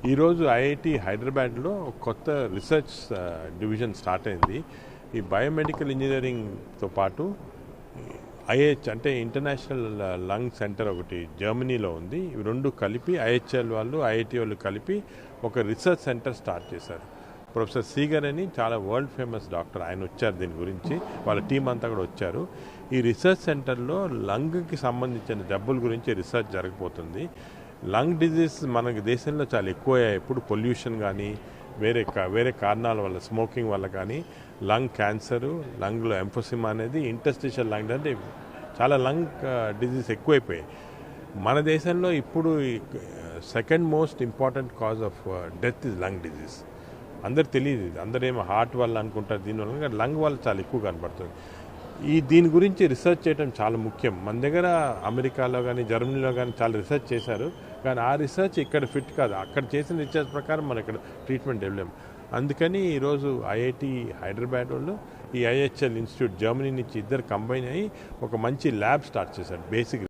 ఈరోజు ఐఐటి హైదరాబాద్లో కొత్త రీసెర్చ్ డివిజన్ స్టార్ట్ అయింది. ఈ బయోమెడికల్ ఇంజనీరింగ్తో పాటు ఐహెచ్ అంటే ఇంటర్నేషనల్ లంగ్ సెంటర్ ఒకటి జర్మనీలో ఉంది. ఇవి రెండు కలిపి ఐహెచ్ఎల్ వాళ్ళు ఐఐటి వాళ్ళు కలిపి ఒక రీసెర్చ్ సెంటర్ స్టార్ట్ చేశారు. ప్రొఫెసర్ సీగర్ అని చాలా వరల్డ్ ఫేమస్ డాక్టర్, ఆయన వచ్చారు. దీని గురించి వాళ్ళ టీం అంతా కూడా వచ్చారు. ఈ రీసెర్చ్ సెంటర్లో లంగ్కి సంబంధించిన జబ్బుల గురించి రీసెర్చ్ జరగబోతుంది. లంగ్ డిజీజ్ మన దేశంలో చాలా ఎక్కువ. ఇప్పుడు పొల్యూషన్ కానీ వేరే కారణాల వల్ల, స్మోకింగ్ వల్ల కానీ లంగ్ క్యాన్సరు, లంగ్లో ఎంఫోసిమా అనేది ఇంటర్స్టిషియల్ లంగ్ అంటే చాలా లంగ్ డిజీజ్ ఎక్కువైపోయాయి. మన దేశంలో ఇప్పుడు second most important cause of death is lung disease. అందరు తెలియదు, అందరేమో హార్ట్ వల్ల అనుకుంటారు, దీనివల్ల కానీ లంగ్ వల్ల చాలా ఎక్కువ కనపడుతుంది. దీని గురించి రీసెర్చ్ చేయడం చాలా ముఖ్యం. మన దగ్గర అమెరికాలో కానీ జర్మనీలో కానీ చాలా రీసెర్చ్ చేశారు, కానీ ఆ రీసెర్చ్ ఇక్కడ ఫిట్ కాదు. అక్కడ చేసిన రీసెర్చ్ ప్రకారం మన ఇక్కడ ట్రీట్మెంట్ ఇవ్వలేము. అందుకని ఈరోజు ఐఐటి హైదరాబాద్ వాళ్ళు ఈ ఐహెచ్ఎల్ ఇన్స్టిట్యూట్ జర్మనీ నుంచి ఇద్దరు కంబైన్ అయ్యి ఒక మంచి ల్యాబ్ స్టార్ట్ చేశారు. బేసిక్